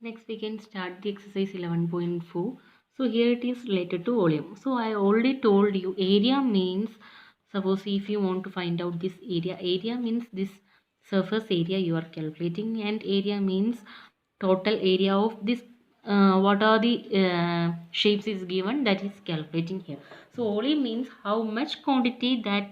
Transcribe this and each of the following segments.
Next we can start the exercise 11.4. So here it is related to volume. So I already told you area means, suppose if you want to find out this area means this surface area you are calculating, and area means total area of this what are the shapes is given, that is calculating here. So volume means how much quantity that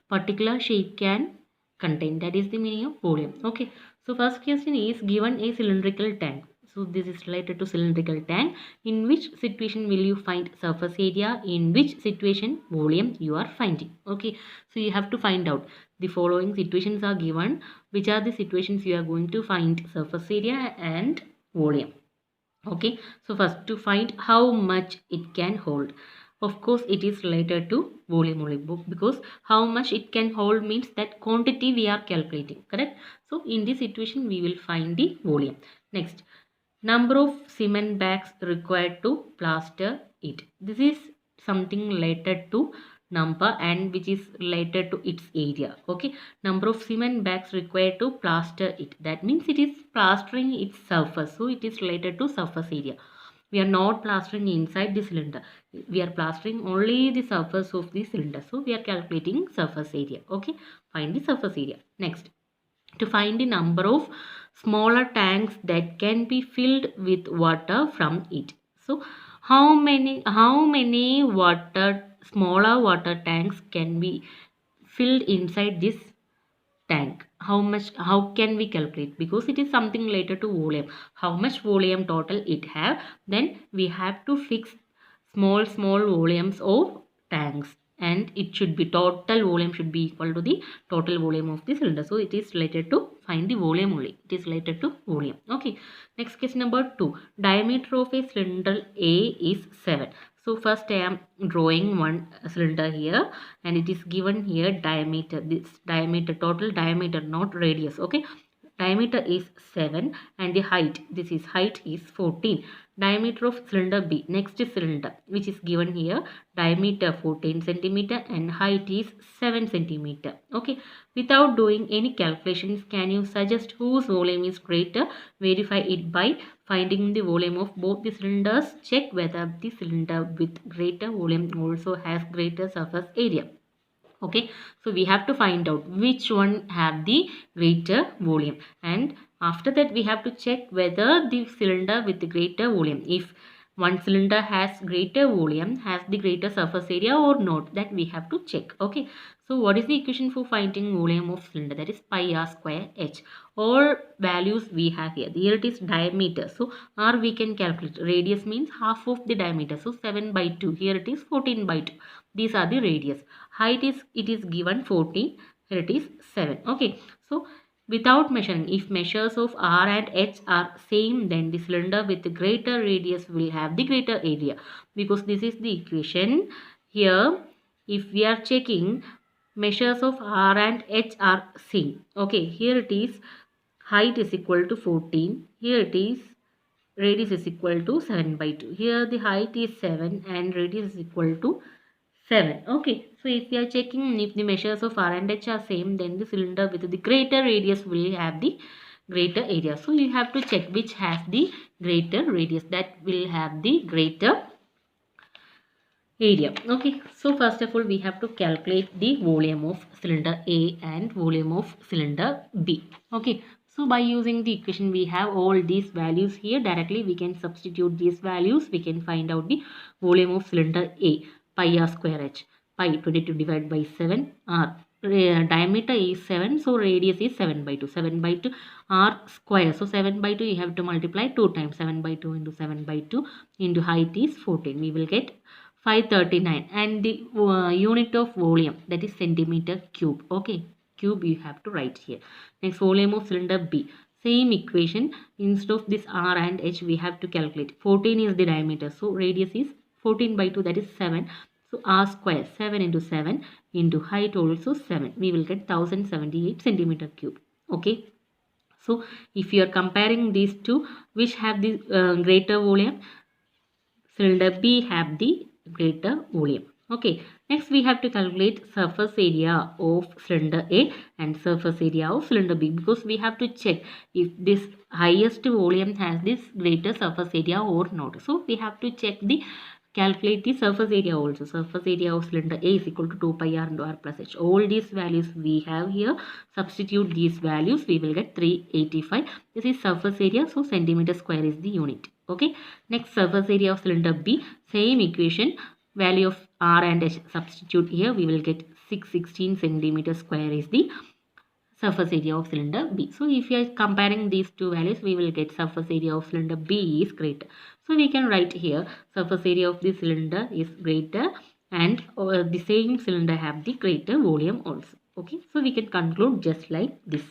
particular shape can contain, that is the meaning of volume. Okay, so first question is given a cylindrical tank. So this is related to cylindrical tank. In which situation will you find surface area? In which situation volume you are finding? Okay, so you have to find out the following situations are given. Which are the situations you are going to find surface area and volume? Okay, so first to find how much it can hold. Of course it is related to volume only, because how much it can hold means that quantity we are calculating, correct? So in this situation we will find the volume. Next, number of cement bags required to plaster it. This is something related to number and which is related to its area. Okay, number of cement bags required to plaster it, that means it is plastering its surface, so it is related to surface area. We are not plastering inside the cylinder, we are plastering only the surface of the cylinder, so we are calculating surface area. Okay, find the surface area. Next, to find the number of smaller tanks that can be filled with water from it. So how many water smaller water tanks can be filled inside this tank? How can we calculate? Because it is something related to volume. How much volume total it have? Then we have to fix small volumes of tanks, and it should be total volume should be equal to the total volume of the cylinder. So it is related to find the volume only. It is related to volume. Okay. Next question number 2. Diameter of a cylinder A is 7. So first I am drawing one cylinder here, and it is given here diameter. This diameter, total diameter, not radius. Okay, diameter is 7 and the height, this is height is 14. Diameter of cylinder B, next cylinder which is given here, diameter 14 centimeter and height is 7 centimeter. Okay, without doing any calculations, can you suggest whose volume is greater? Verify it by finding the volume of both the cylinders. Check whether the cylinder with greater volume also has greater surface area. Okay, so we have to find out which one have the greater volume, and after that we have to check whether the cylinder with the greater volume, if one cylinder has greater volume, has the greater surface area or not, that we have to check. Okay, so what is the equation for finding volume of cylinder? That is pi r square h. All values we have here. Here it is diameter, so r we can calculate. Radius means half of the diameter, so 7 by 2. Here it is 14 by 2. These are the radius. Height is, it is given 14. Here it is 7. Okay, so without measuring, if measures of r and h are same, then the cylinder with the greater radius will have the greater area, because this is the equation. Here if we are checking, measures of r and h are same. Okay, here it is height is equal to 14. Here it is radius is equal to 7 by 2. Here the height is 7 and radius is equal to 7. Okay, so if we are checking if the measures of r and h are same, then the cylinder with the greater radius will have the greater area. So you have to check which has the greater radius, that will have the greater area. Okay, so first of all we have to calculate the volume of cylinder A and volume of cylinder B. Okay, so by using the equation we have all these values here. Directly we can substitute these values. We can find out the volume of cylinder A, pi r square h. Pi 22 divided by 7 r. Diameter is 7, so radius is 7 by 2. 7 by 2 r square. So 7 by 2 you have to multiply 2 times. 7 by 2 into 7 by 2 into height is 14. We will get 539, and the unit of volume, that is centimeter cube. Okay, cube you have to write here. Next, volume of cylinder B, same equation. Instead of this r and h we have to calculate. 14 is the diameter, so radius is 14 by 2, that is 7. So r square, 7 into 7 into height also 7. We will get 1078 centimeter cube. Okay, so if you are comparing these two, which have the greater volume? Cylinder B have the greater volume. Okay, Next, we have to calculate surface area of cylinder A and surface area of cylinder B, because we have to check if this highest volume has this greater surface area or not. So we have to check the calculate the surface area also. Surface area of cylinder A is equal to 2 pi r into r plus h. All these values we have here. Substitute these values. We will get 385. This is surface area. So centimeter square is the unit. Okay. Next, surface area of cylinder B. Same equation. Value of r and h substitute here. We will get 616 centimeter square is the surface area of cylinder B. So if you are comparing these two values, we will get surface area of cylinder B is greater. So we can write here surface area of the cylinder is greater, and the same cylinder have the greater volume also. Okay, so we can conclude just like this.